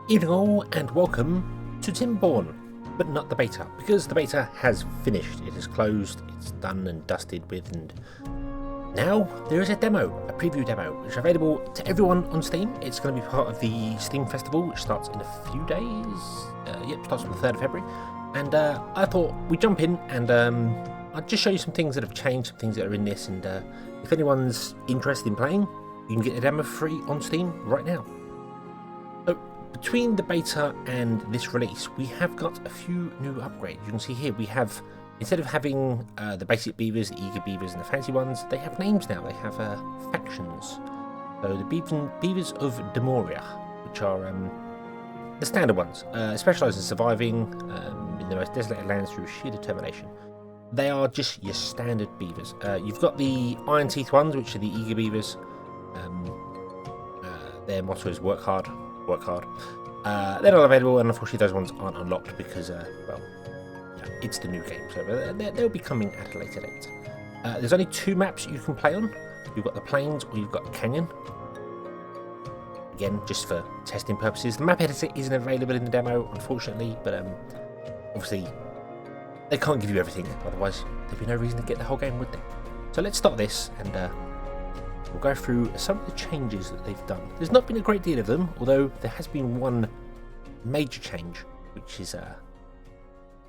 Evening all and welcome to Timberborn, but not the beta, because the beta has finished, it is closed, it's done and dusted with, and now there is a demo, a preview demo, which is available to everyone on Steam. It's going to be part of the Steam Festival, which starts in a few days, starts on the 3rd of February, and I thought we'd jump in and I'll just show you some things that have changed, some things that are in this, and if anyone's interested in playing, you can get the demo free on Steam right now. Between the beta and this release, we have got a few new upgrades. You can see here we have, instead of having the basic beavers, the eager beavers and the fancy ones, they have names now. They have factions. So the beavers of Demoria, which are the standard ones, specialise in surviving in the most desolated lands through sheer determination. They are just your standard beavers. You've got the iron teeth ones, which are the eager beavers. Their motto is work hard. Work hard. They're not available, and unfortunately those ones aren't unlocked because, it's the new game, so they'll be coming at a later date. There's only 2 maps you can play on. You've got the plains or you've got canyon. Again, just for testing purposes. The map editor isn't available in the demo, unfortunately, but obviously they can't give you everything, otherwise there'd be no reason to get the whole game, would they? So let's start this, and we'll go through some of the changes that they've done. There's not been a great deal of them, although there has been one major change, which is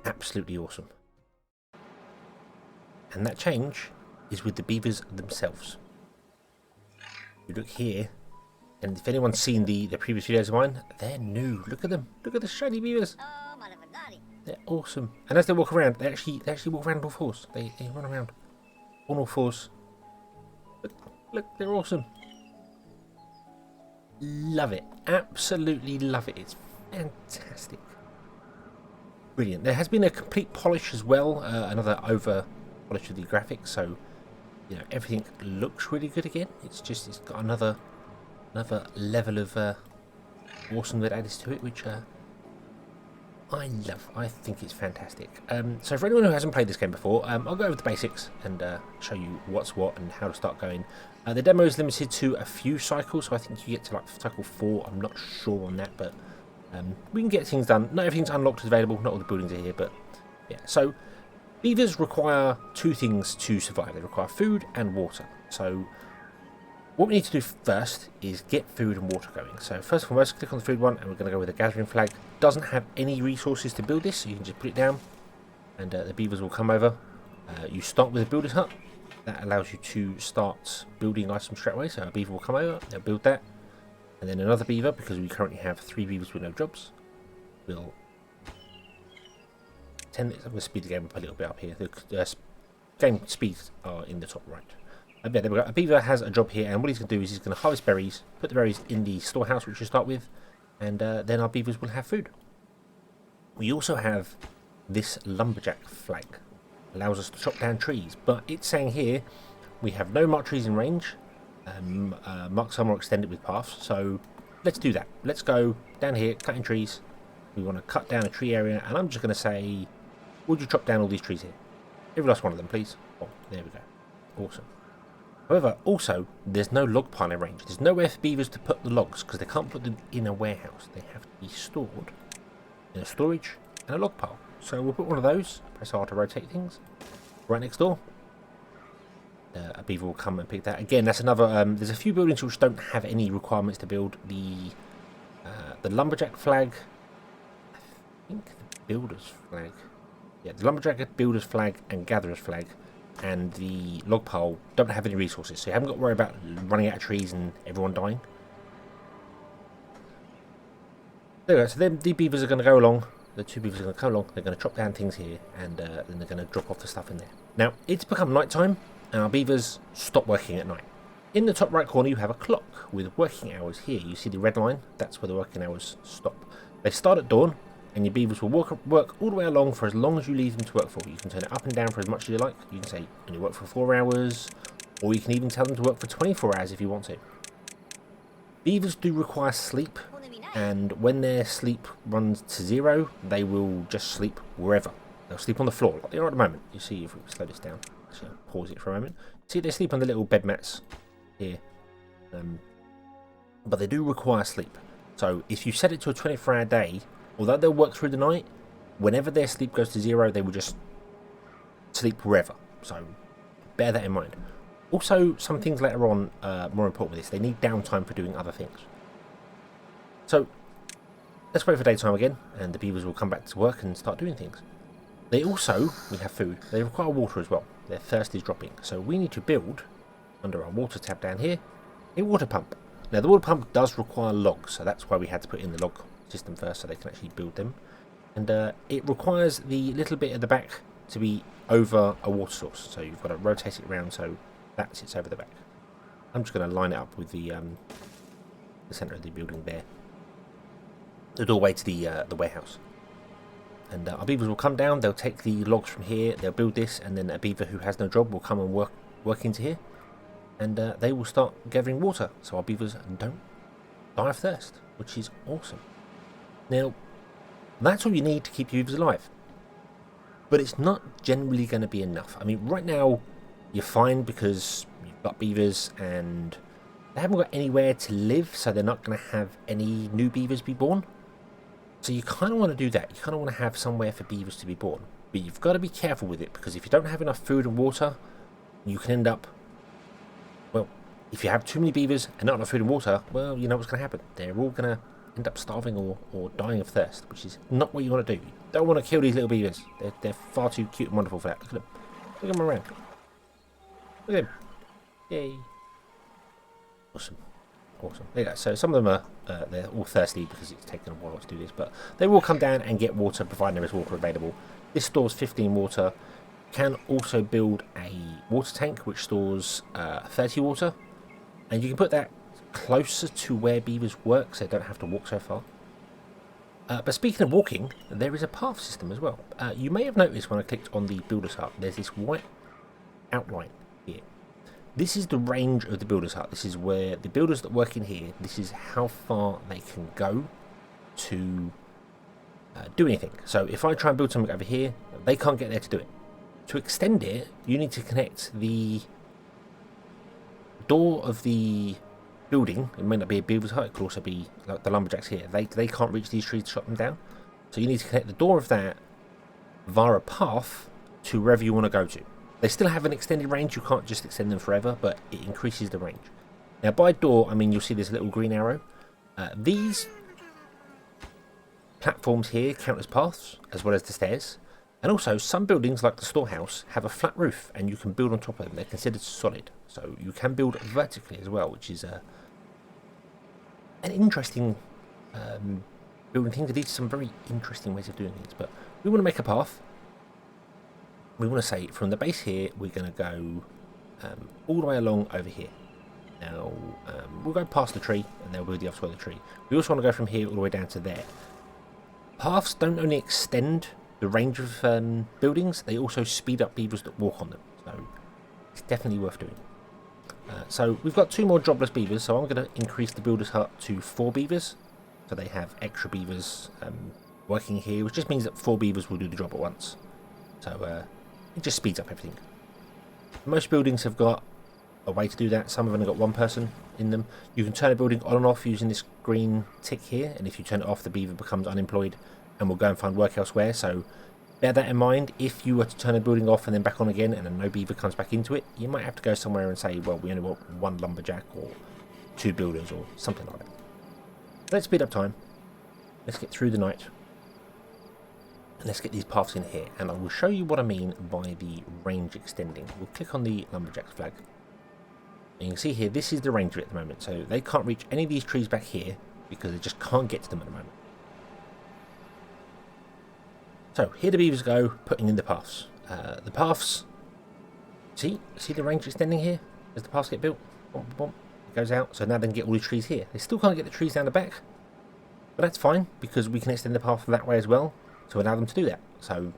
absolutely awesome. And that change is with the beavers themselves. You look here, and if anyone's seen the previous videos of mine, they're new. Look at them. Look at the shiny beavers. They're awesome. And as they walk around, they actually walk around on all fours. They run around on all fours. Look, they're awesome. Love it. Absolutely love it. It's fantastic. Brilliant. There has been a complete polish as well. Another over polish of the graphics. So, everything looks really good again. It's got another level of awesome that added to it, which I love. I think it's fantastic. So for anyone who hasn't played this game before, I'll go over the basics and show you what's what and how to start going. The demo is limited to a few cycles, so I think you get to like cycle 4. I'm not sure on that, but we can get things done. Not everything's unlocked is available, not all the buildings are here, but yeah. So beavers require 2 things to survive. They require food and water. So what we need to do first is get food and water going. So first and foremost, click on the food one, and we're going to go with the gathering flag. Doesn't have any resources to build this, so you can just put it down, and the beavers will come over. You start with a builder's hut. That allows you to start building items straight away. So a beaver will come over, they'll build that, and then another beaver, because we currently have 3 beavers with no jobs, will I'm going to speed the game up a little bit up here. The game speeds are in the top right. There we go. A beaver has a job here, and what he's going to do is he's going to harvest berries, put the berries in the storehouse, which you start with, and then our beavers will have food. We also have this lumberjack flag. Allows us to chop down trees, but it's saying here we have no marked trees in range. Mark some are extended with paths, so let's do that. Let's go down here, cutting trees. We want to cut down a tree area, and I'm just going to say, would you chop down all these trees here? Every last one of them, please. Oh, there we go. Awesome. However, also, there's no log pile in range. There's nowhere for beavers to put the logs, because they can't put them in a warehouse. They have to be stored in a storage and a log pile. So we'll put one of those, press R to rotate things, right next door. A beaver will come and pick that. Again, that's another, there's a few buildings which don't have any requirements to build. The lumberjack flag, I think the builder's flag. Yeah, the lumberjack, builder's flag and gatherer's flag, and the log pile don't have any resources, so you haven't got to worry about running out of trees and everyone dying. There we go, so then the beavers are going to go along, the 2 beavers are going to go along, they're going to chop down things here, and then they're going to drop off the stuff in there. Now, it's become night time, and our beavers stop working at night. In the top right corner you have a clock with working hours here. You see the red line, that's where the working hours stop. They start at dawn, and your beavers will work all the way along for as long as you leave them to work for. You can turn it up and down for as much as you like. You can say you work for 4 hours, or you can even tell them to work for 24 hours if you want to. Beavers do require sleep, and when their sleep runs to 0, they will just sleep wherever. They'll sleep on the floor, like they are at the moment. You see, if we slow this down, so pause it for a moment. See, they sleep on the little bed mats here, but they do require sleep. So if you set it to a 24-hour day, although they'll work through the night, whenever their sleep goes to 0, they will just sleep wherever. So bear that in mind. Also, some things later on, more important with this, they need downtime for doing other things. So let's wait for daytime again, and the beavers will come back to work and start doing things. They also, we have food, they require water as well. Their thirst is dropping. So we need to build, under our water tab down here, a water pump. Now the water pump does require logs, so that's why we had to put in the log system first so they can actually build them. And it requires the little bit at the back to be over a water source. So you've got to rotate it around so that sits over the back. I'm just going to line it up with the centre of the building there. The doorway to the warehouse. And our beavers will come down, they'll take the logs from here, they'll build this, and then a beaver who has no job will come and work into here. And they will start gathering water, so our beavers don't die of thirst, which is awesome. Now, that's all you need to keep your beavers alive. But it's not generally going to be enough. I mean, right now, you're fine because you've got beavers and they haven't got anywhere to live, so they're not going to have any new beavers be born. So you kind of want to do that. You kind of want to have somewhere for beavers to be born. But you've got to be careful with it, because if you don't have enough food and water, you can end up... Well, if you have too many beavers and not enough food and water, well, you know what's going to happen. They're all going to end up starving or dying of thirst, which is not what you want to do. You don't want to kill these little beavers. They're far too cute and wonderful for that. Look at them. Look at them around. Look at them. Yay. Awesome. Awesome. There you go. So some of them are they're all thirsty because it's taken a while to do this, but they will come down and get water, providing there is water available. This stores 15 water. Can also build a water tank which stores 30 water, and you can put that closer to where beavers work so they don't have to walk so far. But speaking of walking, there is a path system as well. You may have noticed when I clicked on the builder's hut, there's this white outline here. This is the range of the builder's hut. This is where the builders that work in here, this is how far they can go to do anything. So if I try and build something over here, they can't get there to do it. To extend it, you need to connect the door of the building. It may not be a beaver's hut, it could also be like the lumberjacks here. They can't reach these trees to shut them down. So you need to connect the door of that via a path to wherever you want to go to. They still have an extended range, you can't just extend them forever, but it increases the range. Now by door, I mean you'll see this little green arrow. These platforms here count as paths, as well as the stairs. And also, some buildings, like the storehouse, have a flat roof, and you can build on top of them. They're considered solid. So you can build vertically as well, which is an interesting building thing. These are some very interesting ways of doing things. But we want to make a path. We want to say, from the base here, we're going to go all the way along over here. Now, we'll go past the tree, and then we'll do the other side of the tree. We also want to go from here all the way down to there. Paths don't only extend the range of buildings, they also speed up beavers that walk on them, so it's definitely worth doing. So we've got 2 more jobless beavers, so I'm going to increase the builder's hut to 4 beavers, so they have extra beavers working here, which just means that 4 beavers will do the job at once. So it just speeds up everything. Most buildings have got a way to do that. Some have only got 1 person in them. You can turn a building on and off using this green tick here, and if you turn it off, the beaver becomes unemployed and will go and find work elsewhere. So bear that in mind. If you were to turn a building off and then back on again and then no beaver comes back into it, you might have to go somewhere and say, well, we only want 1 lumberjack or 2 builders or something like that. Let's speed up time. Let's get through the night. And let's get these paths in here. And I will show you what I mean by the range extending. We'll click on the lumberjack's flag. And you can see here, this is the range of it at the moment. So they can't reach any of these trees back here because they just can't get to them at the moment. So here the beavers go, putting in the paths. The paths, see the range extending here as the paths get built. Bump, bump, it goes out. So now they can get all the trees here. They still can't get the trees down the back, but that's fine because we can extend the path that way as well to allow them to do that. So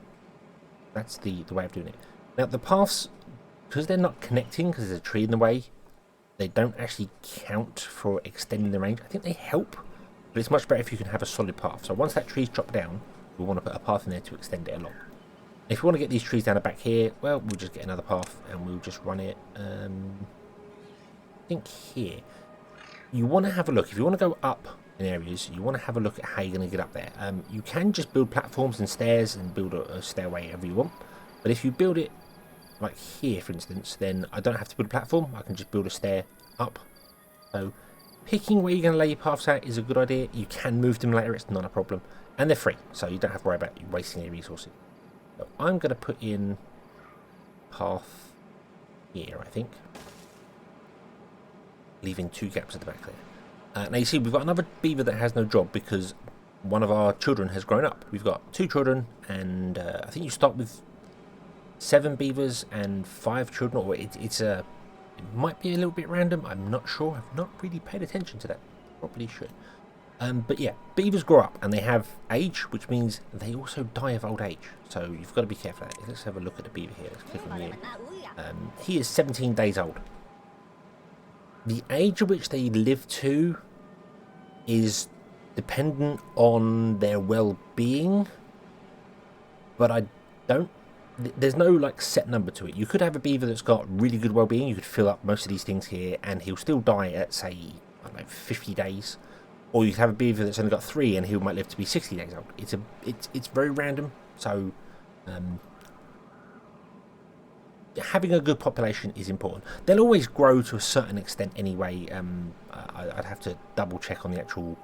that's the way of doing it. Now the paths, because they're not connecting, because there's a tree in the way, they don't actually count for extending the range. I think they help, but it's much better if you can have a solid path. So once that tree's chopped down, we want to put a path in there to extend it along. If we want to get these trees down the back here, well, we'll just get another path and we'll just run it, I think here. You want to have a look. If you want to go up in areas, you want to have a look at how you're going to get up there. You can just build platforms and stairs and build a stairway wherever you want. But if you build it like here, for instance, then I don't have to build a platform. I can just build a stair up. So picking where you're going to lay your paths out is a good idea. You can move them later, it's not a problem. And they're free, so you don't have to worry about wasting any resources. So I'm going to put in path here, I think. Leaving 2 gaps at the back there. Now you see we've got another beaver that has no job because one of our children has grown up. We've got 2 children, and I think you start with 7 beavers and 5 children, or it might be a little bit random, I'm not sure. I've not really paid attention to that. Probably should. But yeah, beavers grow up and they have age, which means they also die of old age. So you've got to be careful of that. Let's have a look at the beaver here. Let's click on you. He is 17 days old. The age at which they live to is dependent on their well-being, but there's no like set number to it. You could have a beaver that's got really good well-being. You could fill up most of these things here and he'll still die at, say, I don't know, 50 days. Or you could have a beaver that's only got 3 and he might live to be 60 days old. It's very random. So having a good population is important. They'll always grow to a certain extent anyway. I'd have to double check on the actual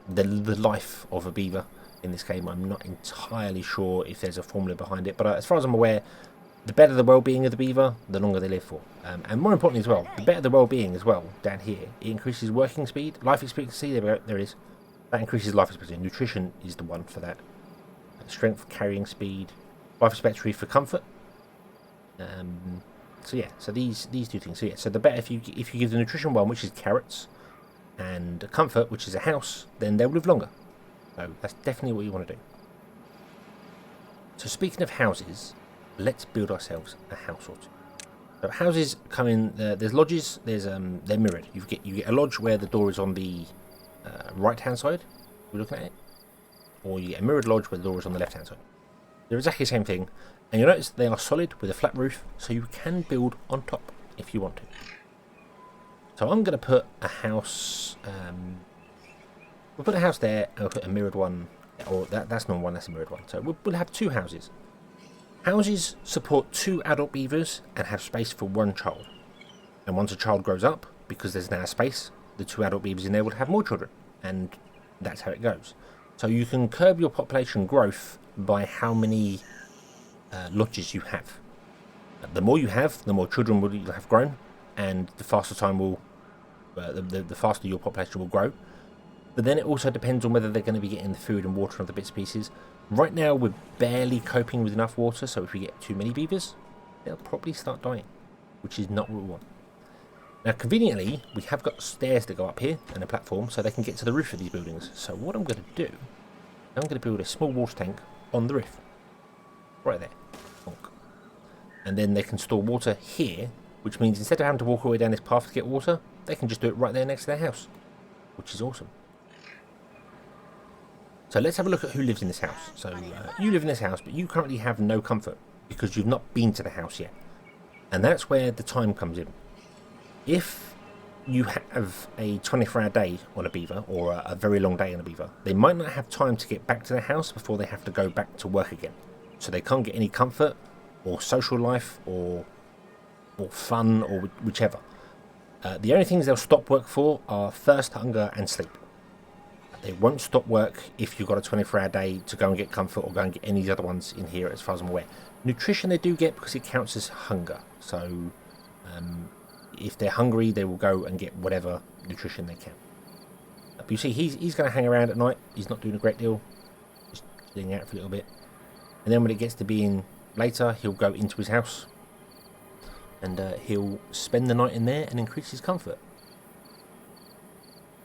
the life of a beaver in this game. I'm not entirely sure if there's a formula behind it, but as far as I'm aware, the better the well-being of the beaver, the longer they live for. And more importantly as well, the better the well-being as well, down here, it increases working speed, life expectancy, there it is. That increases life expectancy. Nutrition is the one for that. Strength, carrying speed, life expectancy for comfort. So yeah, so these 2 things. So yeah, so the better if you give the nutrition one, which is carrots, and comfort, which is a house, then they'll live longer. So that's definitely what you want to do. So speaking of houses, let's build ourselves a house or 2. So houses come in. There's lodges. They're mirrored. You get a lodge where the door is on the right-hand side. We're looking at it, or you get a mirrored lodge where the door is on the left-hand side. They're exactly the same thing, and you'll notice they are solid with a flat roof, so you can build on top if you want to. So I'm going to put a house. We'll put a house there, and we'll put a mirrored one, or that's not one. That's a mirrored one. So we'll have 2 houses. Houses support 2 adult beavers and have space for 1 child. And once a child grows up, because there's now space, the 2 adult beavers in there will have more children. And that's how it goes. So you can curb your population growth by how many lodges you have. The more you have, the more children will you have grown, and the faster time will, the faster your population will grow. But then it also depends on whether they're going to be getting the food and water and other bits and pieces. Right now we're barely coping with enough water, so if we get too many beavers, they'll probably start dying, which is not what we want. Now conveniently, we have got stairs that go up here and a platform so they can get to the roof of these buildings. So what I'm going to do, I'm going to build a small water tank on the roof. Right there. Bonk. And then they can store water here, which means instead of having to walk all the way down this path to get water, they can just do it right there next to their house, which is awesome. So let's have a look at who lives in this house. So you live in this house, but you currently have no comfort because you've not been to the house yet. And that's where the time comes in. If you have a 24-hour day on a beaver, or a very long day on a beaver, they might not have time to get back to the house before they have to go back to work again. So they can't get any comfort, or social life, or fun, or whichever. The only things they'll stop work for are thirst, hunger, and sleep. They won't stop work if you've got a 24-hour day to go and get comfort or go and get any of the other ones in here, as far as I'm aware. Nutrition they do get because it counts as hunger. So if they're hungry, they will go and get whatever nutrition they can. But you see, he's going to hang around at night. He's not doing a great deal. Just chilling out for a little bit. And then when it gets to being later, he'll go into his house. And he'll spend the night in there and increase his comfort.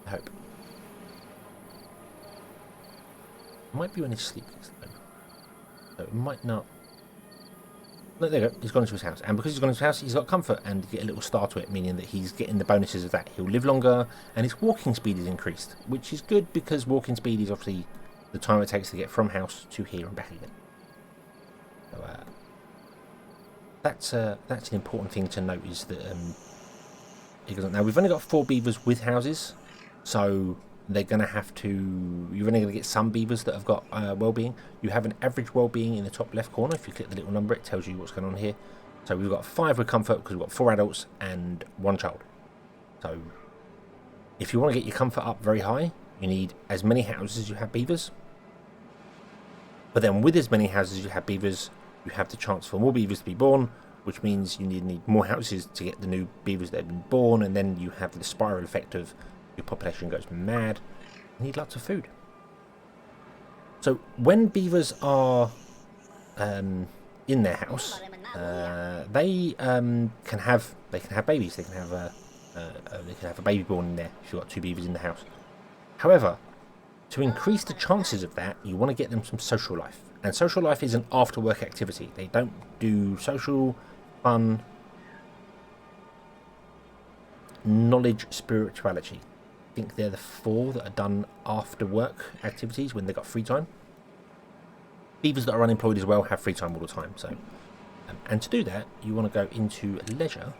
I hope. Might be when he's sleeping, so it might not. No, there you go. He's gone into his house, and because he's gone into his house, he's got comfort and you get a little star to it, meaning that he's getting the bonuses of that. He'll live longer, and his walking speed is increased, which is good because walking speed is obviously the time it takes to get from house to here and back again. So that's an important thing to note, is that now we've only got 4 beavers with houses. So they're going to have to, you're only going to get some beavers that have got well-being. You have an average well-being in the top left corner. If you click the little number, it tells you what's going on here. So we've got 5 with comfort because we've got 4 adults and 1 child. So if you want to get your comfort up very high, you need as many houses as you have beavers. But then with as many houses as you have beavers, you have the chance for more beavers to be born, which means you need more houses to get the new beavers that have been born, and then you have the spiral effect of your population goes mad. You need lots of food. So when beavers are in their house, they can have babies. They can have a baby born in there if you've got 2 beavers in the house. However, to increase the chances of that, you want to get them some social life. And social life is an after-work activity. They don't do social, fun, knowledge, spirituality. I think they're the 4 that are done after-work activities when they've got free time. Beavers that are unemployed as well have free time all the time. So, and to do that, you want to go into leisure.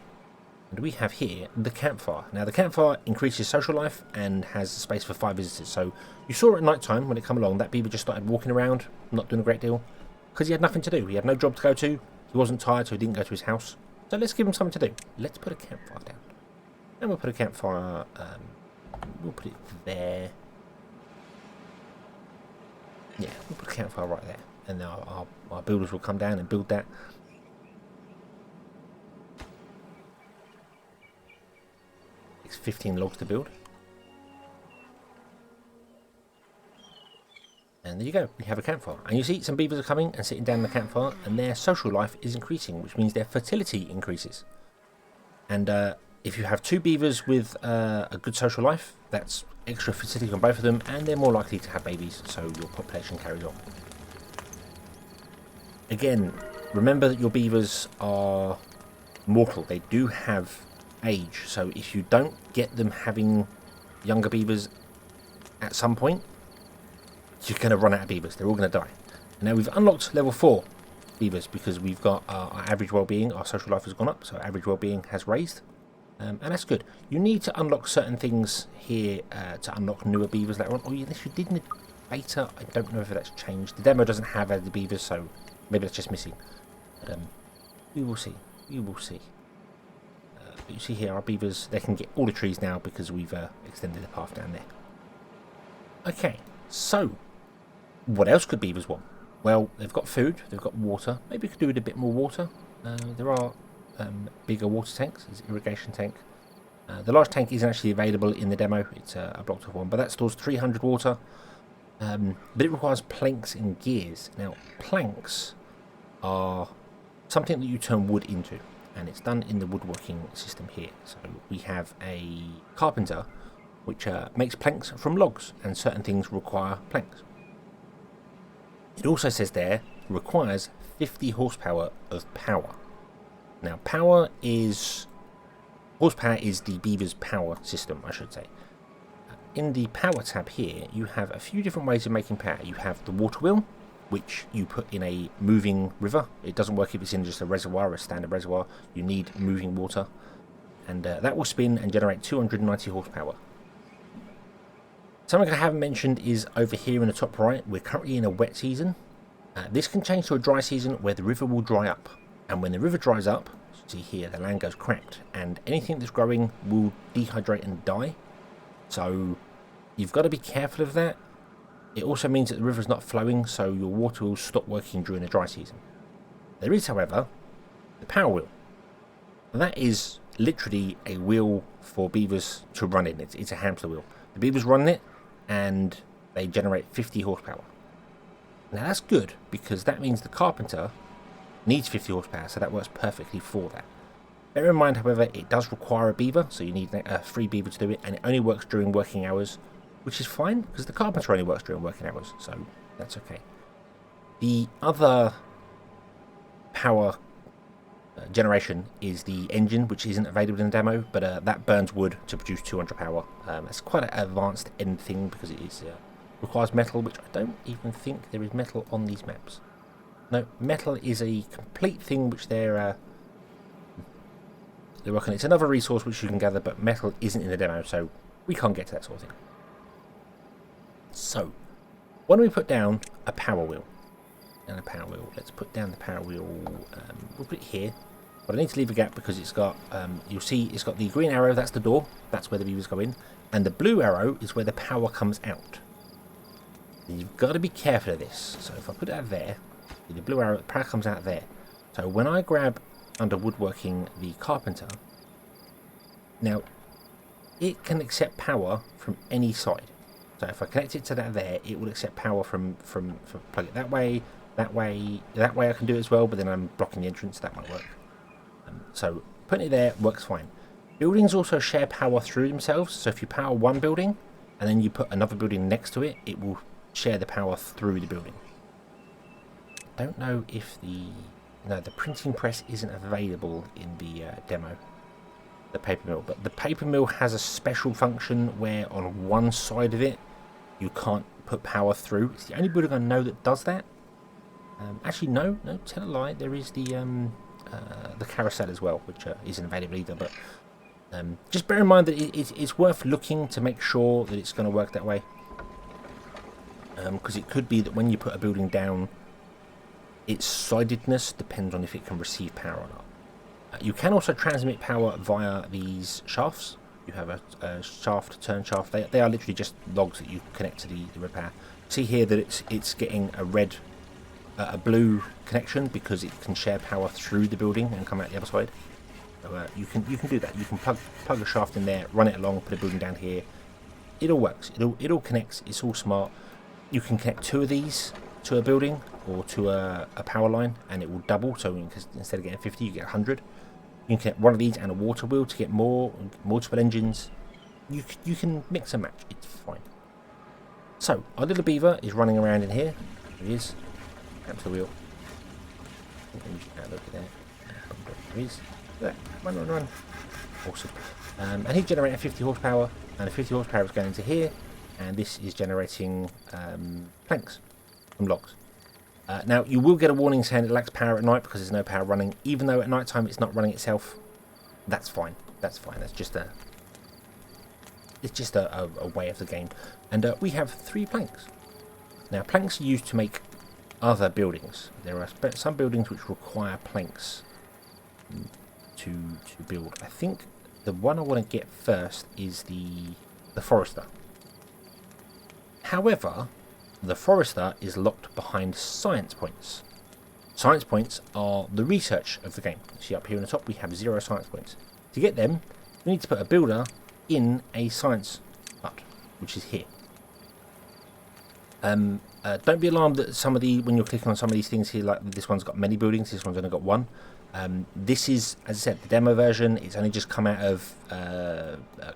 And we have here the campfire. Now the campfire increases social life and has space for 5 visitors. So you saw it at night time when it came along. That beaver just started walking around, not doing a great deal, because he had nothing to do. He had no job to go to. He wasn't tired, so he didn't go to his house. So let's give him something to do. Let's put a campfire down. And we'll put a campfire, we'll put it there. Yeah, we'll put a campfire right there. And our builders will come down and build that. It's 15 logs to build. And there you go, we have a campfire. And you see some beavers are coming and sitting down in the campfire, and their social life is increasing, which means their fertility increases. And if you have 2 beavers with a good social life, that's extra fertility on both of them, and they're more likely to have babies, so your population carries on. Again, remember that your beavers are mortal. They do have age, so if you don't get them having younger beavers at some point, you're going to run out of beavers. They're all going to die. And now we've unlocked level 4 beavers because we've got our average well-being, our social life has gone up, so average well-being has raised, and that's good. You need to unlock certain things here to unlock newer beavers later on. Oh yes, you did in the beta. I don't know if that's changed. The demo doesn't have the beavers, so maybe that's just missing. But we will see. We will see. But you see here, our beavers, they can get all the trees now because we've extended the path down there. Okay, so what else could beavers want? Well, they've got food, they've got water. Maybe we could do with a bit more water. There are bigger water tanks. There's an irrigation tank. The large tank isn't actually available in the demo. It's a blocked off one, but that stores 300 water. But it requires planks and gears. Now, planks are something that you turn wood into, and it's done in the woodworking system here. So we have a carpenter which makes planks from logs, and certain things require planks. It also says there requires 50 horsepower of power. Now horsepower is the Beaver's power system, I should say. In the power tab here, you have a few different ways of making power. You have the water wheel, which you put in a moving river. It doesn't work if it's in just a reservoir, a standard reservoir. You need moving water, and that will spin and generate 290 horsepower. Something I haven't mentioned is over here in the top right, we're currently in a wet season. This can change to a dry season where the river will dry up. And when the river dries up, see here, the land goes cracked, and anything that's growing will dehydrate and die. So you've got to be careful of that. It also means that the river's not flowing, so your water will stop working during the dry season. There is, however, the power wheel. And that is literally a wheel for beavers to run in. It's a hamster wheel. The beavers run it, and they generate 50 horsepower. Now that's good, because that means the carpenter needs 50 horsepower, so that works perfectly for that. Bear in mind, however, it does require a beaver, so you need a free beaver to do it, and it only works during working hours, which is fine, because the carpenter only works during working hours, so that's okay. The other power generation is the engine, which isn't available in the demo, but that burns wood to produce 200 power. It's quite an advanced end thing, because it is requires metal, which I don't even think there is metal on these maps. No, metal is a complete thing which they're working on. It's another resource which you can gather, but metal isn't in the demo, so We can't get to that sort of thing. So, why don't we put down a power wheel? And a power wheel. Let's put down the power wheel. We'll put it here. But I need to leave a gap because it's got, you'll see it's got the green arrow, that's the door. That's where the beavers go in. And the blue arrow is where the power comes out. And you've got to be careful of this. So if I put that there, the blue arrow, the power comes out there. So when I grab under woodworking the carpenter, now it can accept power from any side. So if I connect it to that there, it will accept power from plug it that way I can do it as well, but then I'm blocking the entrance, that might work. So putting it there works fine. Buildings also share power through themselves, so if you power one building and then you put another building next to it, it will share the power through the building. Don't know if the printing press isn't available in the demo, the paper mill, but the paper mill has a special function where on one side of it you can't put power through. It's the only building I know that does that. Actually, no, tell a lie. There is the carousel as well, which isn't available either. But just bear in mind that it's worth looking to make sure that it's going to work that way. Because it could be that when you put a building down, its sidedness depends on if it can receive power or not. You can also transmit power via these shafts. You have a shaft, turn shaft. They are literally just logs that you connect to the repair. See here that it's getting a blue connection because it can share power through the building and come out the other side. So you can do that. You can plug a shaft in there, run it along, put a building down here. It all works. It all connects. It's all smart. You can connect two of these to a building or to a power line, and it will double. So instead of getting 50, you get 100. You can connect one of these and a water wheel to get more, multiple engines. You can mix and match. It's fine. So our little beaver is running around in here. There he is. Hamster wheel. Look at there. There he is. Run. Awesome. And he's generating 50 horsepower, and the 50 horsepower is going into here, and this is generating planks from logs. Now you will get a warning saying it lacks power at night because there's no power running, even though at night time it's not running itself. That's fine. That's just a way of the game. And we have 3 planks. Now planks are used to make other buildings. There are some buildings which require planks to build. I think the one I want to get first is the Forester. However, the Forester is locked behind science points. Science points are the research of the game. See up here on the top we have 0 science points. To get them, we need to put a builder in a science hut, which is here. Don't be alarmed that when you're clicking on some of these things here, like this one's got many buildings, this one's only got 1. This is, as I said, the demo version. It's only just come out of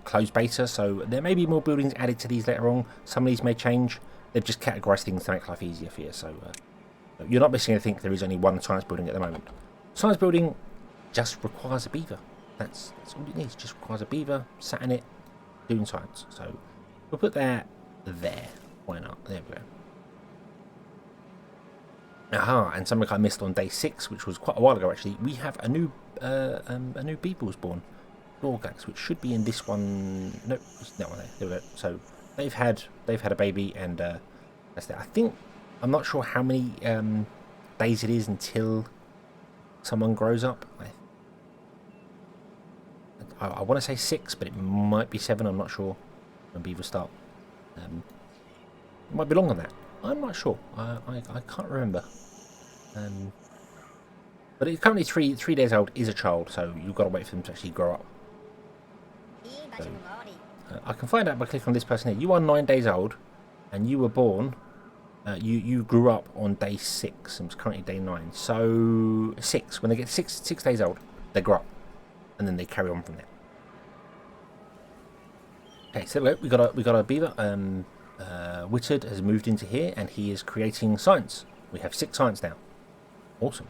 closed beta, so there may be more buildings added to these later on. Some of these may change. They've just categorised things to make life easier for you, so you're not missing anything. There is only 1 science building at the moment. Science building just requires a beaver. That's all it needs. Just requires a beaver sat in it doing science. So we'll put that there. Why not? There we go. Aha, and something I missed on day 6, which was quite a while ago actually. We have a new Beaver was born, Dorgax, which should be in this one. No, it's that one there. There we go. So they've had a baby, and that's that. I'm not sure how many days it is until someone grows up. I want to say 6, but it might be 7. I'm not sure when beavers start. It might be longer than that. I'm not sure. I can't remember. But it's currently 3 days old. Is a child, so you've got to wait for them to actually grow up. So, I can find out by clicking on this person here. You are 9 days old, and you were born. You grew up on day 6, and it's currently day 9. So 6. When they get 6 days old, they grow up, and then they carry on from there. Okay, so we got a beaver. Wittard has moved into here, and he is creating science. We have 6 science now. Awesome.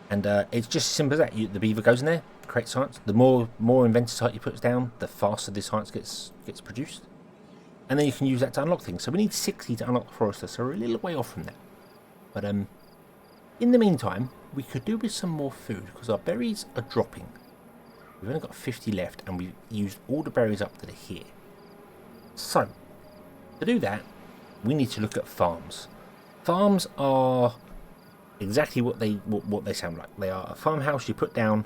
And it's just as simple as that. The beaver goes in there, creates science. The more inventor he puts down, the faster this science gets produced. And then you can use that to unlock things. So we need 60 to unlock the Forester, so we're a little way off from that. But in the meantime, we could do with some more food, because our berries are dropping. We've only got 50 left, and we've used all the berries up that are here. So, to do that, we need to look at farms. Farms are exactly what they sound like. They are a farmhouse you put down,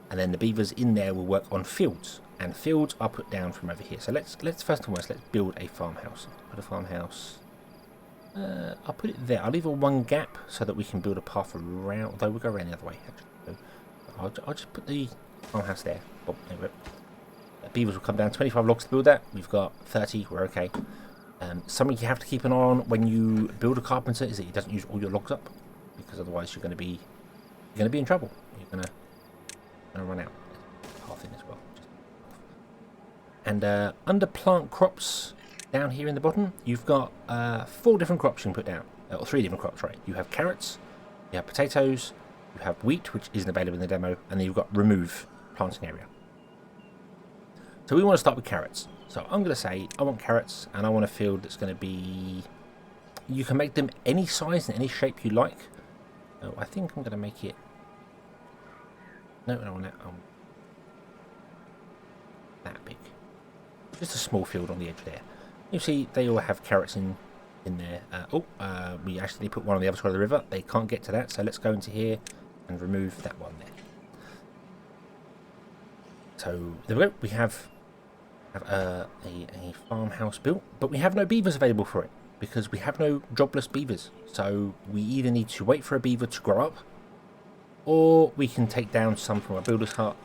and then the beavers in there will work on fields, and fields are put down from over here. So let's first and foremost let's build a farmhouse. Put a farmhouse. I'll put it there. I'll leave a one gap so that we can build a path around. Though we'll go around the other way. Actually, so I'll just put the farmhouse there. Oh, there we go. Beavers will come down. 25 logs to build that. We've got 30. We're okay. Something you have to keep an eye on when you build a carpenter is that he doesn't use all your logs up, because otherwise you're going to be in trouble. You're going to run out. Half in as well. And under plant crops down here in the bottom, you've got 4 different crops you can put down, or 3 different crops, right? You have carrots, you have potatoes, you have wheat, which isn't available in the demo, and then you've got remove planting area. So we want to start with carrots. So I'm going to say I want carrots, and I want a field that's going to be... You can make them any size and any shape you like. Oh, I think I'm going to make it... No, I don't want that big. Just a small field on the edge there. You see, they all have carrots in there. We actually put one on the other side of the river. They can't get to that, so let's go into here and remove that one there. So there we go. We have a farmhouse built, but we have no beavers available for it because we have no jobless beavers. So we either need to wait for a beaver to grow up, or we can take down some from our builder's hut,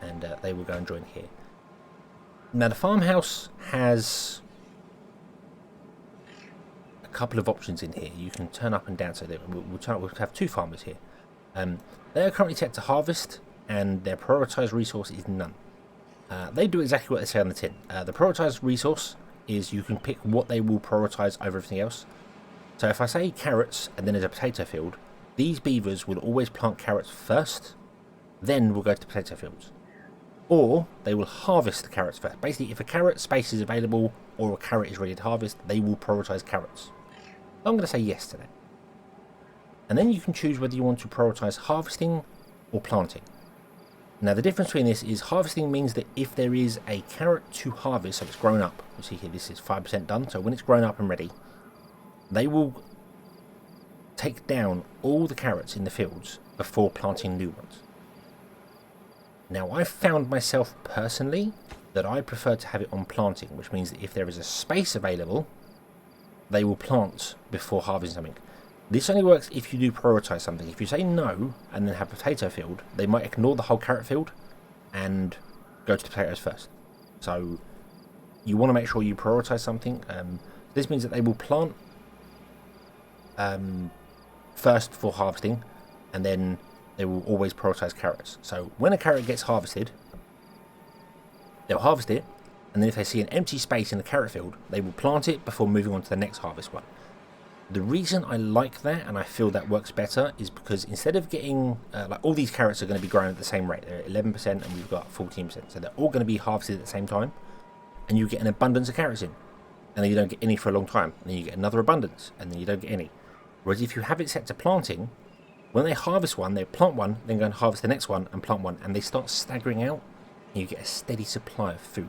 and they will go and join here. Now the farmhouse has a couple of options in here. You can turn up and down, so that we'll have 2 farmers here. They are currently set to harvest, and their prioritized resource is none. They do exactly what they say on the tin. The prioritized resource is you can pick what they will prioritize over everything else. So if I say carrots and then there's a potato field, these beavers will always plant carrots first, then we'll go to the potato fields. Or they will harvest the carrots first. Basically, if a carrot space is available or a carrot is ready to harvest, they will prioritize carrots. I'm going to say yes to that. And then you can choose whether you want to prioritize harvesting or planting. Now the difference between this is harvesting means that if there is a carrot to harvest, so it's grown up, you see here this is 5% done, so when it's grown up and ready, they will take down all the carrots in the fields before planting new ones. Now I found myself personally that I prefer to have it on planting, which means that if there is a space available, they will plant before harvesting something. This only works if you do prioritize something. If you say no and then have a potato field, they might ignore the whole carrot field and go to the potatoes first. So you want to make sure you prioritize something. This means that they will plant first before harvesting, and then they will always prioritize carrots. So when a carrot gets harvested, they'll harvest it, and then if they see an empty space in the carrot field, they will plant it before moving on to the next harvest one. The reason I like that, and I feel that works better, is because instead of getting, like all these carrots are going to be growing at the same rate. They're 11% and we've got 14%. So they're all going to be harvested at the same time. And you get an abundance of carrots in. And then you don't get any for a long time. And then you get another abundance. And then you don't get any. Whereas if you have it set to planting, when they harvest one, they plant one, then go and harvest the next one and plant one. And they start staggering out. And you get a steady supply of food.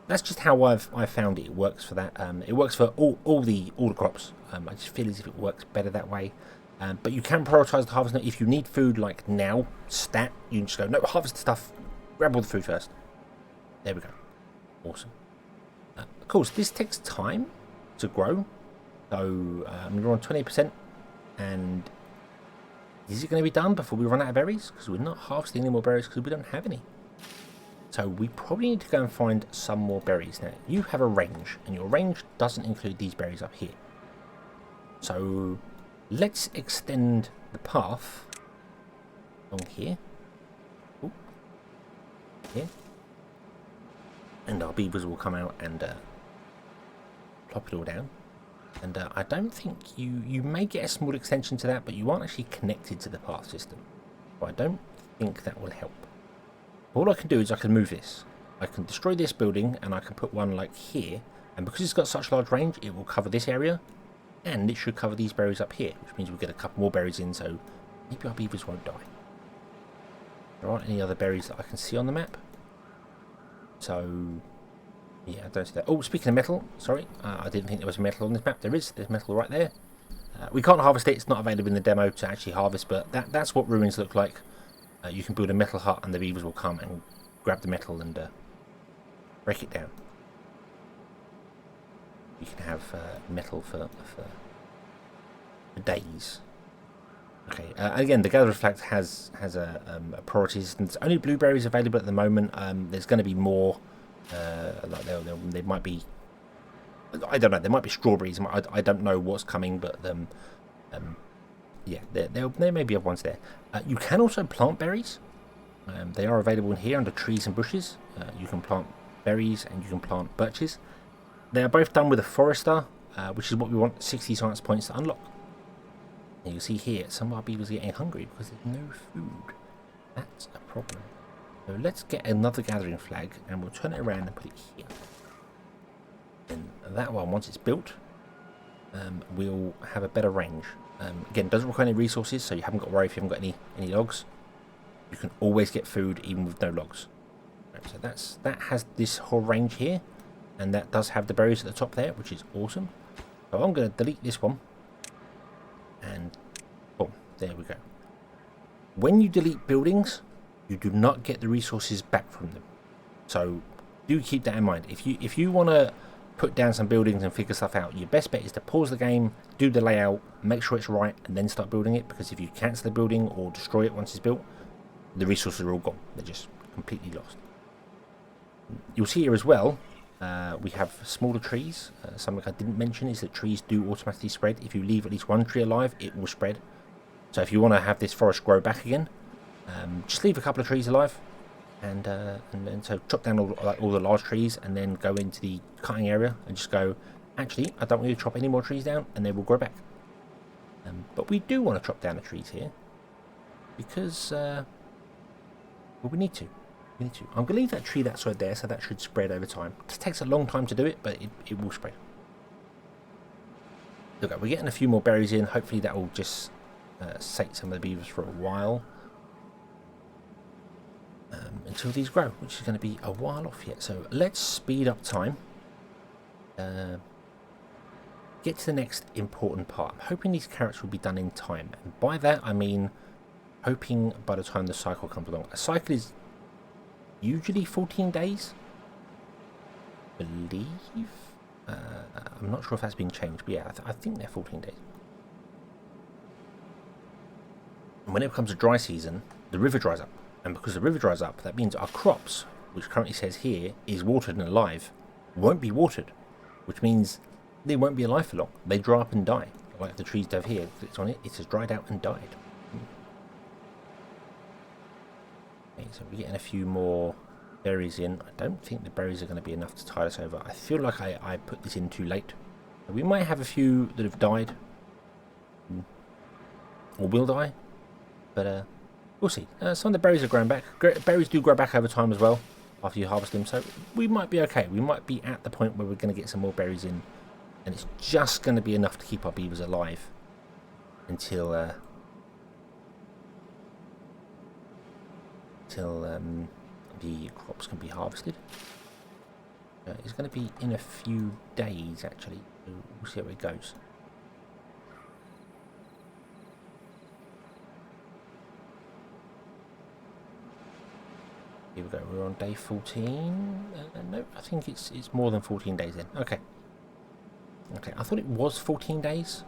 That's just how I've found it. It works for that. It works for all the crops. I just feel as if it works better that way. But you can prioritize the harvest. If you need food like now, stat, you can just go, no, harvest the stuff, grab all the food first. There we go. Awesome. Of course, this takes time to grow. So we're on 20%. And is it going to be done before we run out of berries? Because we're not harvesting any more berries because we don't have any. So we probably need to go and find some more berries. Now, you have a range, and your range doesn't include these berries up here. So let's extend the path along here. Ooh. Here. And our beavers will come out and plop it all down. And I don't think you may get a small extension to that, but you aren't actually connected to the path system. So I don't think that will help. All I can do is I can move this. I can destroy this building and I can put one like here. And because it's got such large range, it will cover this area. And it should cover these berries up here, which means we'll get a couple more berries in, so maybe our beavers won't die. There aren't any other berries that I can see on the map. So Yeah, I don't see that. Oh, speaking of metal, sorry, I didn't think there was metal on this map. There is. There's metal right there. We can't harvest it. It's not available in the demo to actually harvest, but that's what ruins look like. You can build a metal hut and the beavers will come and grab the metal and break it down. You can have metal for days. Okay, again, the gatherer flag has a priority system. There's only blueberries available at the moment. There's going to be more. Like there might be. I don't know. There might be strawberries. I don't know what's coming, but yeah, there may be other ones there. You can also plant berries. They are available in here under trees and bushes. You can plant berries and you can plant birches. They are both done with a forester, which is what we want 60 science points to unlock. And you see here, some of our beavers are getting hungry because there's no food. That's a problem. So let's get another gathering flag and we'll turn it around and put it here. And that one, once it's built, we'll have a better range. Again, doesn't require any resources, so you haven't got to worry if you haven't got any logs. You can always get food even with no logs. Right, so that has this whole range here, and that does have the berries at the top there, which is awesome. So I'm going to delete this one, and boom, there we go. When you delete buildings, you do not get the resources back from them. So do keep that in mind. If you want to put down some buildings and figure stuff out, your best bet is to pause the game, do the layout, make sure it's right, and then start building it, because if you cancel the building or destroy it once it's built, the resources are all gone. They're just completely lost. You'll see here as well, we have smaller trees. Something I didn't mention is that trees do automatically spread. If you leave at least one tree alive, it will spread. So if you want to have this forest grow back again, just leave a couple of trees alive, and then so chop down all the large trees, and then go into the cutting area and just go, actually, I don't want you to chop any more trees down, and they will grow back. But we do want to chop down the trees here, because well, we need to. I'm going to leave that tree that side there, so that should spread over time. It takes a long time to do it, but it will spread. Look, we're getting a few more berries in. Hopefully that will just sate some of the beavers for a while. Until these grow, which is going to be a while off yet. So let's speed up time. Get to the next important part. I'm hoping these carrots will be done in time. And by that I mean hoping by the time the cycle comes along. A cycle is usually 14 days, I believe. I'm not sure if that's been changed, but yeah, I think they're 14 days. And when it becomes a dry season, the river dries up. And because the river dries up, that means our crops, which currently says here is watered and alive, won't be watered, which means they won't be alive for long. They dry up and die. Like the trees over here, clicked on it, it has dried out and died. Okay, so we're getting a few more berries in. I don't think the berries are going to be enough to tide us over. I feel like I put this in too late. We might have a few that have died, or will die, but we'll see. Some of the berries are growing back. Berries do grow back over time as well after you harvest them, so we might be okay. We might be at the point where we're going to get some more berries in, and it's just going to be enough to keep our beavers alive until the crops can be harvested. It's going to be in a few days, actually. We'll see how it goes. Here we go. We're on day 14. No, I think it's more than 14 days then. Okay. Okay, I thought it was 14 days,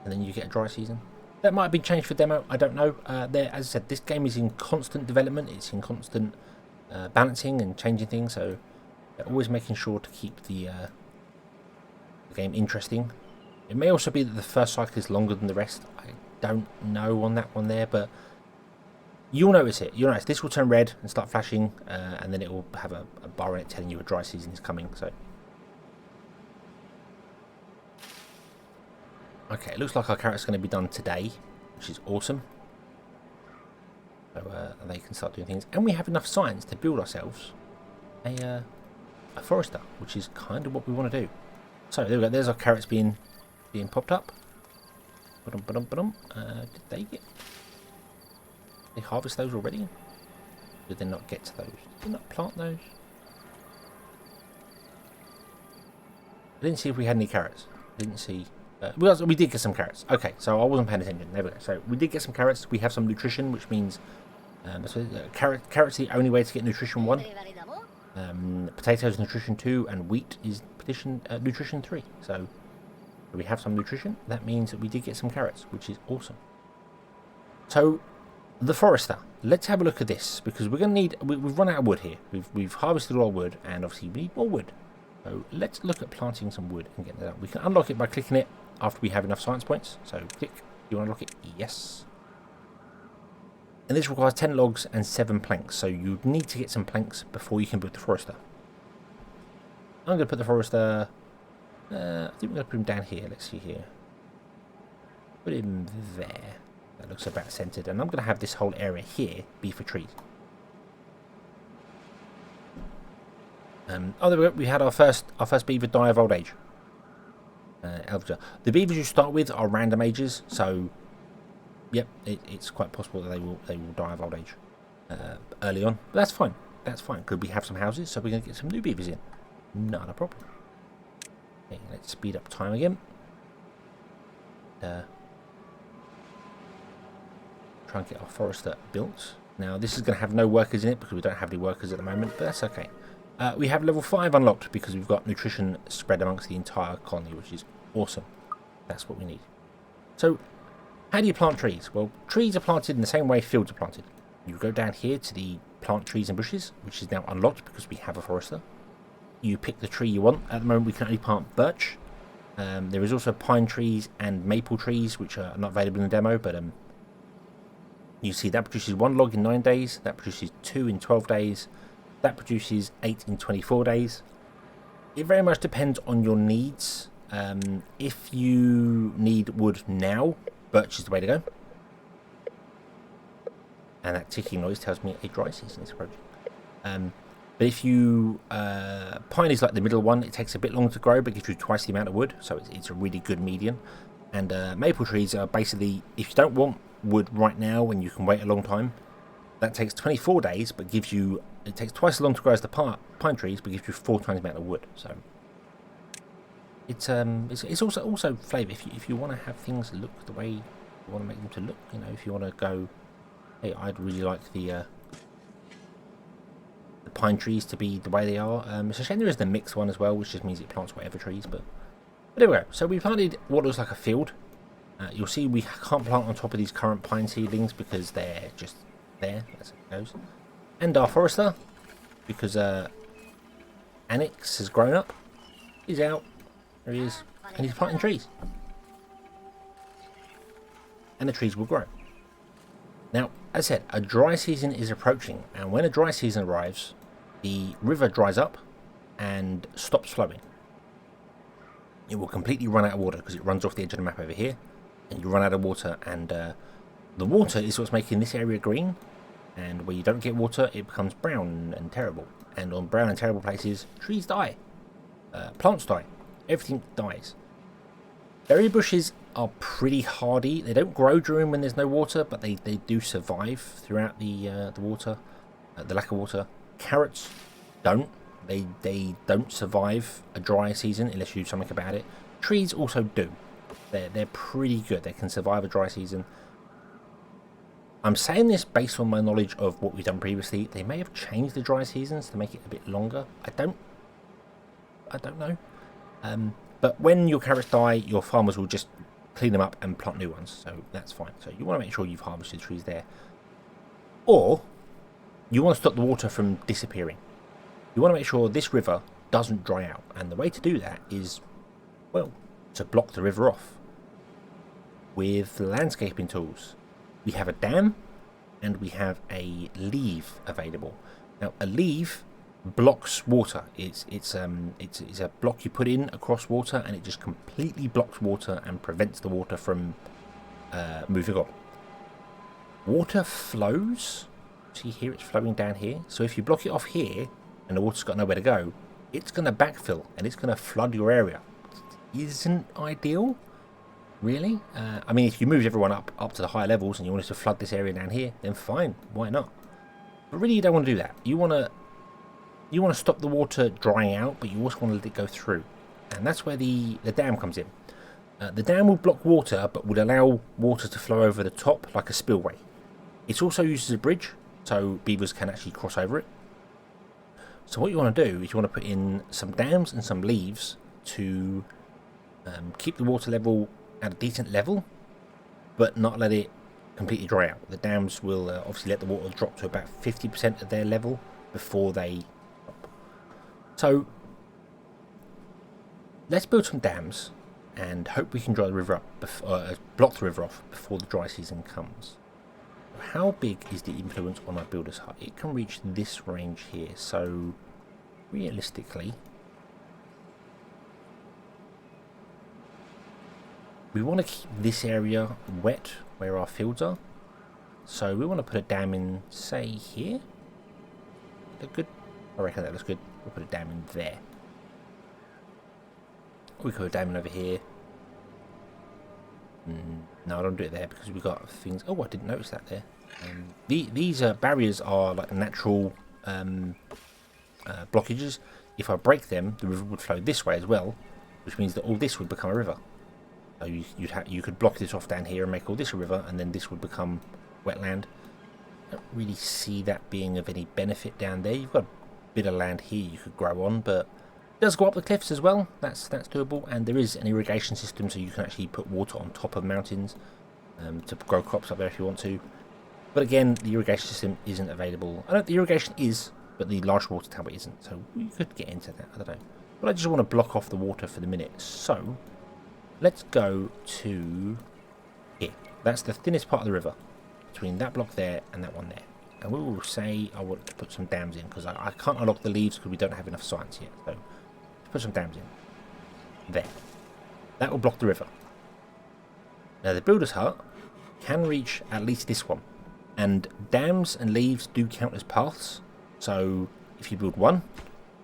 and then you get a dry season. That might have been changed for demo. I don't know. As I said, this game is in constant development. It's in constant balancing and changing things. So they're always making sure to keep the game interesting. It may also be that the first cycle is longer than the rest. I don't know on that one there, but you'll notice it. You'll notice this will turn red and start flashing, and then it will have a bar in it telling you a dry season is coming. So, okay, it looks like our carrot's going to be done today, which is awesome. So they can start doing things, and we have enough science to build ourselves a forester, which is kind of what we want to do. So there we go. There's our carrots being popped up. Did they harvest those already? Did they not get to those? Did they not plant those? I didn't see if we had any carrots. I didn't see. We did get some carrots. Okay, so I wasn't paying attention. There we go. So we did get some carrots. We have some nutrition, which means carrots are the only way to get nutrition 1. Potatoes nutrition 2, and wheat is nutrition 3. So we have some nutrition. That means that we did get some carrots, which is awesome. So the forester. Let's have a look at this, because we're going to need. We've run out of wood here. We've harvested all our wood, and obviously we need more wood. So let's look at planting some wood and getting that up. We can unlock it by clicking it after we have enough science points. So click. You want to unlock it? Yes. And this requires 10 logs and 7 planks. So you need to get some planks before you can put the forester. I'm going to put the forester. I think we're going to put him down here. Let's see here. Put him there. That looks about centered. And I'm going to have this whole area here be for trees. Oh, there we go. We had our first beaver die of old age. The beavers you start with are random ages, so yep, it's quite possible that they will die of old age early on. But that's fine. That's fine. Could we have some houses? So we're going to get some new beavers in. Not a problem. Okay, let's speed up time again. Try and get our forester built. Now this is going to have no workers in it because we don't have any workers at the moment, but that's okay. We have level 5 unlocked because we've got nutrition spread amongst the entire colony, which is awesome. That's what we need. So, how do you plant trees? Well, trees are planted in the same way fields are planted. You go down here to the plant trees and bushes, which is now unlocked because we have a forester. You pick the tree you want. At the moment, we can only plant birch. There is also pine trees and maple trees, which are not available in the demo, but you see that produces 1 log in 9 days. That produces 2 in 12 days. That produces 8 in 24 days. It very much depends on your needs. If you need wood now, birch is the way to go. And that ticking noise tells me a dry season is approaching. But if you... pine is like the middle one. It takes a bit longer to grow, but gives you twice the amount of wood. So it's a really good median. And maple trees are basically... If you don't want wood right now and you can wait a long time, that takes 24 days, but gives you... It takes twice as long to grow as the pine trees, but gives you 4 times the amount of wood. So it's also flavour. If you want to have things look the way you want to make them to look, you know, if you want to go, hey, I'd really like the pine trees to be the way they are. It's a shame there is the mixed one as well, which just means it plants whatever trees. But there we go. So we planted what looks like a field. You'll see we can't plant on top of these current pine seedlings because they're just there. That's how it goes. And our forester, because Annex has grown up. He's out. There he is. And he's planting trees. And the trees will grow. Now, as I said, a dry season is approaching. And when a dry season arrives, the river dries up and stops flowing. It will completely run out of water because it runs off the edge of the map over here. And you run out of water. And the water is what's making this area green. And where you don't get water, it becomes brown and terrible. And on brown and terrible places, trees die. Plants die. Everything dies. Berry bushes are pretty hardy. They don't grow during when there's no water, but they do survive throughout the water, the lack of water. Carrots don't. They don't survive a dry season unless you do something about it. Trees also do. They're pretty good. They can survive a dry season. I'm saying this based on my knowledge of what we've done previously. They may have changed the dry seasons to make it a bit longer. I don't know. But when your carrots die, your farmers will just clean them up and plant new ones. So that's fine. So you want to make sure you've harvested trees there. Or you want to stop the water from disappearing. You want to make sure this river doesn't dry out. And the way to do that is, well, to block the river off with landscaping tools. We have a dam and we have a leave available. Now, a leave blocks water. It's a block you put in across water, and it just completely blocks water and prevents the water from moving on. Water flows. See here, it's flowing down here. So if you block it off here and the water's got nowhere to go, it's going to backfill and it's going to flood your area. Isn't ideal. Really? I mean, if you moved everyone up to the higher levels and you wanted to flood this area down here, then fine. Why not? But really, you don't want to do that. You want to stop the water drying out, but you also want to let it go through. and that's where the dam comes in. The dam will block water, but would allow water to flow over the top like a spillway. It's also used as a bridge, so beavers can actually cross over it. So what you want to do is you want to put in some dams and some leaves to keep the water level at a decent level, but not let it completely dry out. The dams will obviously let the water drop to about 50% of their level before they stop. So let's build some dams and hope we can dry the river up, block the river off before the dry season comes. How big is the influence on our builder's hut? It can reach this range here, so realistically we want to keep this area wet where our fields are, so we want to put a dam in, say, here. Look good? I reckon that looks good. We'll put a dam in there. We could put a dam in over here. No, I don't do it there because we've got things. Oh, I didn't notice that there. These barriers are like natural blockages. If I break them, the river would flow this way as well, which means that all this would become a river. So you could block this off down here and make all this a river, and then this would become wetland. I don't really see that being of any benefit down there. You've got a bit of land here you could grow on, but it does go up the cliffs as well. That's doable, and there is an irrigation system, so you can actually put water on top of mountains to grow crops up there if you want to. But again, the irrigation system isn't available. I know the irrigation is, but the large water tower isn't, so we could get into that. I don't know. But I just want to block off the water for the minute. So let's go to here. That's the thinnest part of the river, between that block there and that one there. And we will say I want to put some dams in, because I can't unlock the leaves because we don't have enough science yet. So let's put some dams in. There. That will block the river. Now the builder's hut can reach at least this one. And dams and leaves do count as paths. So if you build one,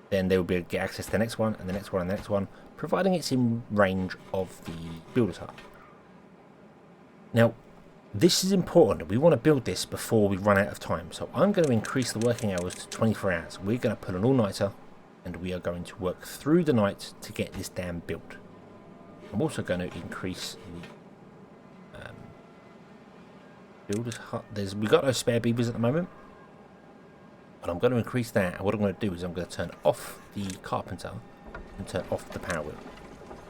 then they will be able to get access to the next one, and the next one, and the next one, providing it's in range of the builder's hut. Now, this is important. We want to build this before we run out of time. So I'm going to increase the working hours to 24 hours. We're going to put an all-nighter, and we are going to work through the night to get this dam built. I'm also going to increase the builder's hut. We've got no spare beavers at the moment, but I'm going to increase that, and what I'm going to do is I'm going to turn off the carpenter and turn off the power wheel,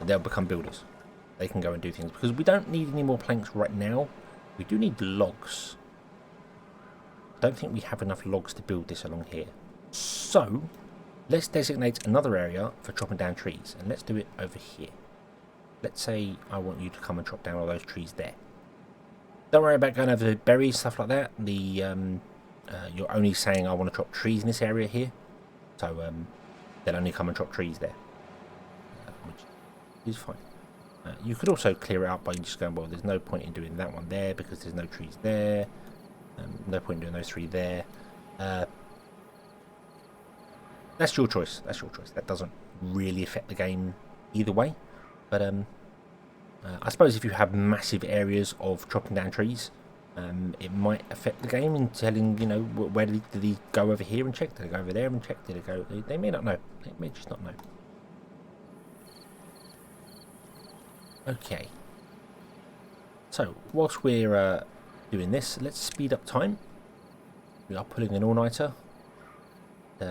and they'll become builders. They can go and do things, because we don't need any more planks right now. We do need logs. I don't think we have enough logs to build this along here, so let's designate another area for chopping down trees, and let's do it over here. Let's say I want you to come and chop down all those trees there. Don't worry about going over the berries, stuff like that. You're only saying I want to chop trees in this area here, so they'll only come and chop trees there, which is fine. You could also clear it out by just going, well, there's no point in doing that one there because there's no trees there. No point in doing those three there. That's your choice. That's your choice. That doesn't really affect the game either way, but I suppose if you have massive areas of chopping down trees, it might affect the game in telling, you know, where did he go over here and check? Did he go over there and check? Did he go? They may not know. They may just not know. Okay. So whilst we're doing this, let's speed up time. We are pulling an all-nighter. We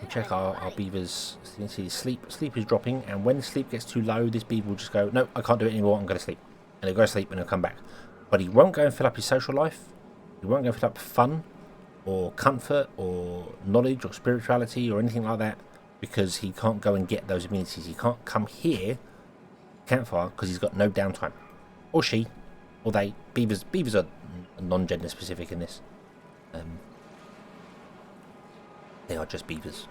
check our beavers. So you can see sleep is dropping, and when sleep gets too low, this beaver will just go, no, I can't do it anymore, I'm going to sleep. And he'll go to sleep and he'll come back. But he won't go and fill up his social life. He won't go and fill up fun or comfort or knowledge or spirituality or anything like that, because he can't go and get those amenities. He can't come here, campfire, because he's got no downtime. Or she, or they. Beavers are non-gender specific in this. They are just beavers.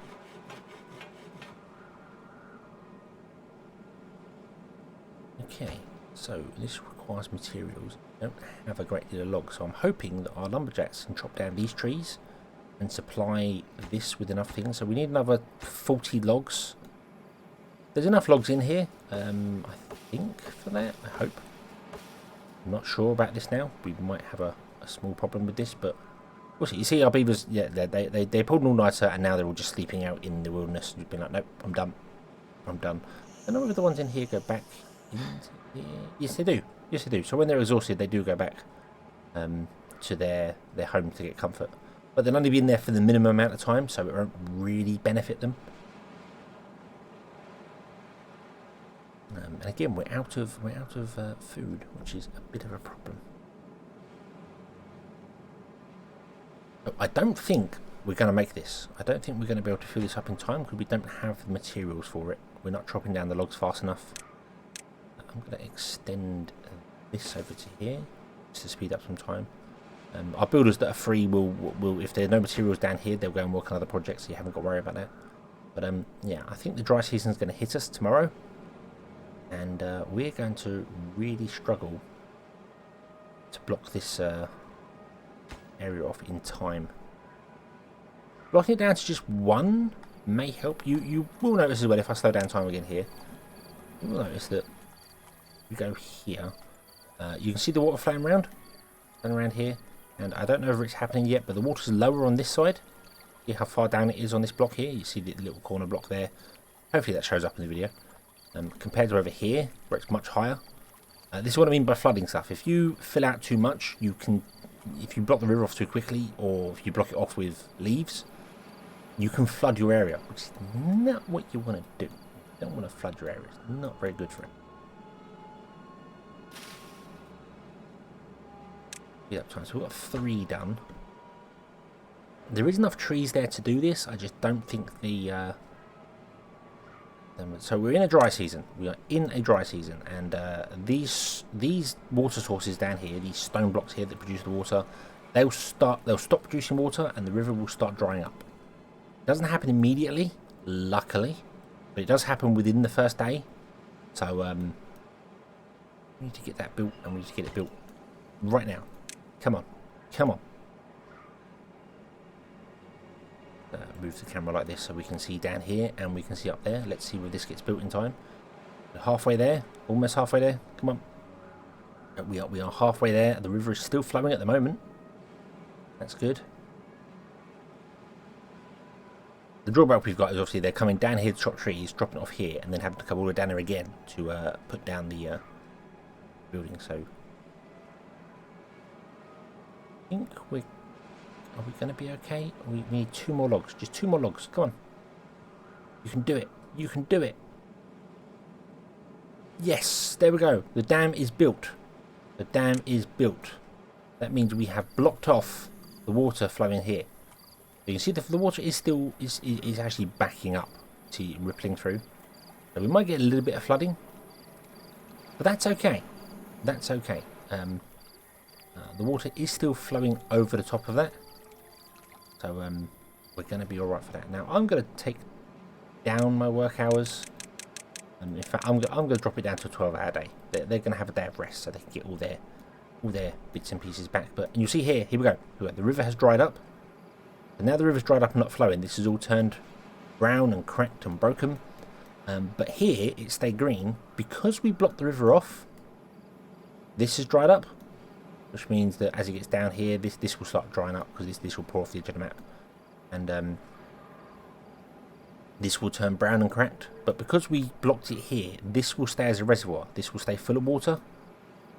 Okay, so this requires materials. I don't have a great deal of logs, so I'm hoping that our lumberjacks can chop down these trees and supply this with enough things. So we need another 40 logs. There's enough logs in here, I think, for that, I hope. I'm not sure about this now. We might have a small problem with this, but we'll see. You see our beavers, yeah, they pulled an all-nighter, and now they're all just sleeping out in the wilderness. You've been like, nope, I'm done. I'm done. I don't know whether the ones in here go back into here. Yes, they do. Yes, they do. So when they're exhausted, they do go back to their home to get comfort. But they'll only be in there for the minimum amount of time, so it won't really benefit them. And again, we're out of food, which is a bit of a problem. But I don't think we're going to make this. I don't think we're going to be able to fill this up in time because we don't have the materials for it. We're not chopping down the logs fast enough. I'm going to extend this over to here just to speed up some time. Our builders that are free will if there are no materials down here, they'll go and work on other projects, so you haven't got to worry about that. But yeah, I think the dry season is going to hit us tomorrow, and we're going to really struggle to block this area off in time. Blocking it down to just one may help. You will notice as well, if I slow down time again here, you will notice that we go here. You can see the water flowing around here. And I don't know if it's happening yet, but the water's lower on this side. See how far down it is on this block here? You see the little corner block there. Hopefully that shows up in the video. Compared to over here, where it's much higher. This is what I mean by flooding stuff. If you fill out too much, you can... If you block the river off too quickly, or if you block it off with leaves, you can flood your area, which is not what you want to do. You don't want to flood your area. It's not very good for it. Time. So we've got 3 done. There is enough trees there to do this. I just don't think the so we're in a dry season. We are in a dry season, and these water sources down here, these stone blocks here that produce the water, they'll stop producing water, and the river will start drying up. It doesn't happen immediately, luckily, but it does happen within the first day. So we need to get that built, and we need to get it built right now. Come on, come on. Move the camera like this so we can see down here and we can see up there. Let's see whether this gets built in time. We're halfway there, almost halfway there. Come on. We are halfway there. The river is still flowing at the moment. That's good. The drawback we've got is obviously they're coming down here to chop trees, dropping it off here, and then having to come all the way down there again to put down the building. So I think are we going to be okay? We need 2 more logs. Just 2 more logs. Come on. You can do it. You can do it. Yes, there we go. The dam is built. The dam is built. That means we have blocked off the water flowing here. You can see the water is still is actually backing up, see, rippling through. So we might get a little bit of flooding, but that's okay. That's okay. The water is still flowing over the top of that, so we're going to be all right for that. Now I'm going to take down my work hours, and in fact I'm going to drop it down to a 12-hour day. They're going to have a day of rest, so they can get all their bits and pieces back. But and you see here we go. The river has dried up, and now the river's dried up and not flowing. This has all turned brown and cracked and broken. But here it stayed green because we blocked the river off. This has dried up, which means that as it gets down here, this will start drying up because this will pour off the edge of the map, and this will turn brown and cracked. But because we blocked it here, this will stay as a reservoir. This will stay full of water,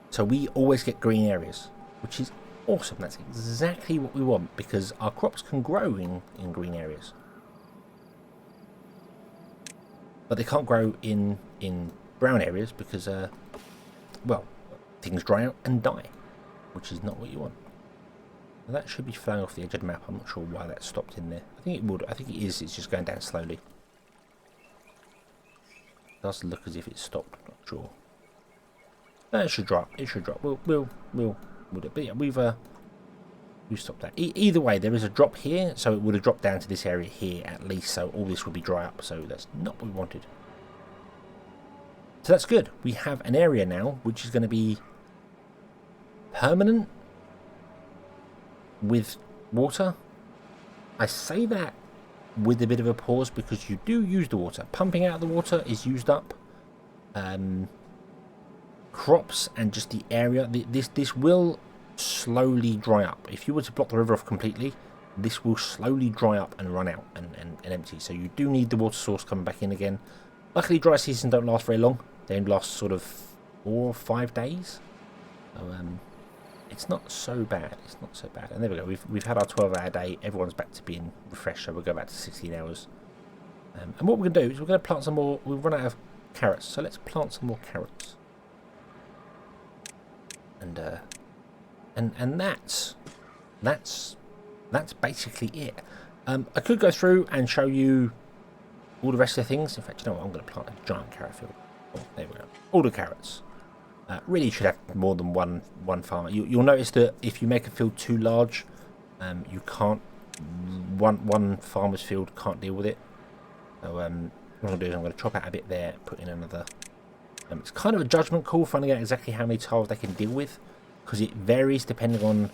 so we always get green areas, which is awesome. That's exactly what we want because our crops can grow in green areas, but they can't grow in brown areas because well, things dry out and die, which is not what you want. Now that should be flowing off the edge of the map. I'm not sure why that stopped in there. I think it would. I think it is. It's just going down slowly. It does look as if it's stopped. Not sure. No, it should drop. It should drop. We'll do it. But yeah, we've stopped that. Either way, there is a drop here, so it would have dropped down to this area here at least. So all this would be dry up. So that's not what we wanted. So that's good. We have an area now which is going to be permanent with water. I say that with a bit of a pause because you do use the water. Pumping out the water is used up. Crops and just the area, this will slowly dry up. If you were to block the river off completely, this will slowly dry up and run out and empty. So you do need the water source coming back in again. Luckily, dry seasons don't last very long. They only last sort of 4 or 5 days. So, it's not so bad. It's not so bad. And there we go. We've had our 12-hour day. Everyone's back to being refreshed, so we'll go back to 16 hours. And what we're going to do is we're going to plant some more. We've run out of carrots, so let's plant some more carrots. And that's basically it. I could go through and show you all the rest of the things. In fact, you know what? I'm going to plant a giant carrot field. Oh, there we go. All the carrots. Really should have more than one farmer. You'll notice that if you make a field too large, you can't. One farmer's field can't deal with it. So what I'm going to do is I'm going to chop out a bit there, put in another. It's kind of a judgment call, finding out exactly how many tiles they can deal with, because it varies depending on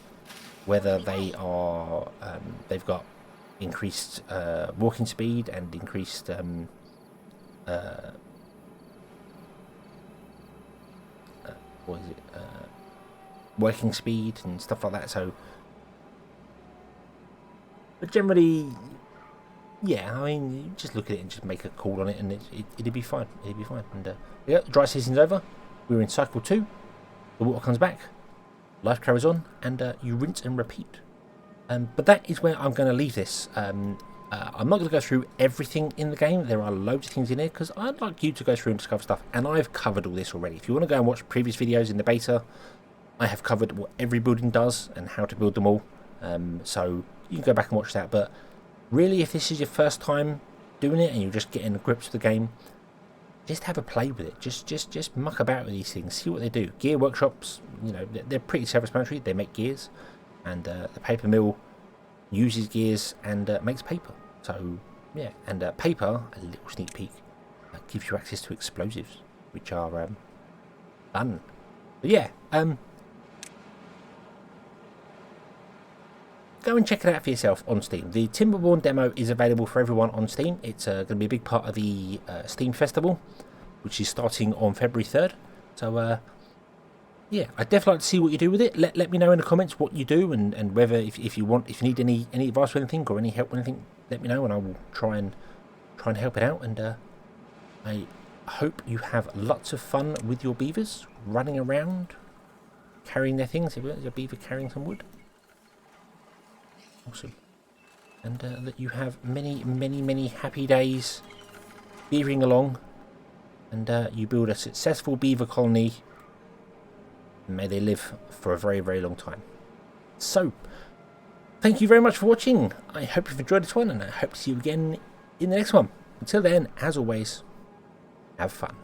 whether they are they've got increased walking speed and increased what is it? Working speed and stuff like that. So, but generally, yeah, I mean, you just look at it and just make a call on it, and it'd be fine. It'd be fine. And yeah, dry season's over. We're in cycle 2. The water comes back, life carries on, and you rinse and repeat. But that is where I'm going to leave this. I'm not going to go through everything in the game. There are loads of things in here because I'd like you to go through and discover stuff. And I've covered all this already. If you want to go and watch previous videos in the beta, I have covered what every building does and how to build them all. So you can go back and watch that. But really, if this is your first time doing it and you're just getting grips with the game, just have a play with it. Just muck about with these things. See what they do. Gear workshops, you know, they're pretty self-explanatory. They make gears. And the paper mill uses gears and makes paper. So yeah, and paper, a little sneak peek, gives you access to explosives, which are fun. But yeah, go and check it out for yourself on Steam. The Timberborn demo is available for everyone on Steam. It's going to be a big part of the Steam Festival, which is starting on February 3rd. So yeah, I'd definitely like to see what you do with it. Let me know in the comments what you do and whether if you need any advice or anything or any help or anything, let me know and I will try and help it out. And I hope you have lots of fun with your beavers running around, carrying their things. Is a beaver carrying some wood? Awesome. And that you have many happy days beavering along, and you build a successful beaver colony. May they live for a very long time. So, thank you very much for watching. I hope you've enjoyed this one, and I hope to see you again in the next one. Until then, as always, have fun.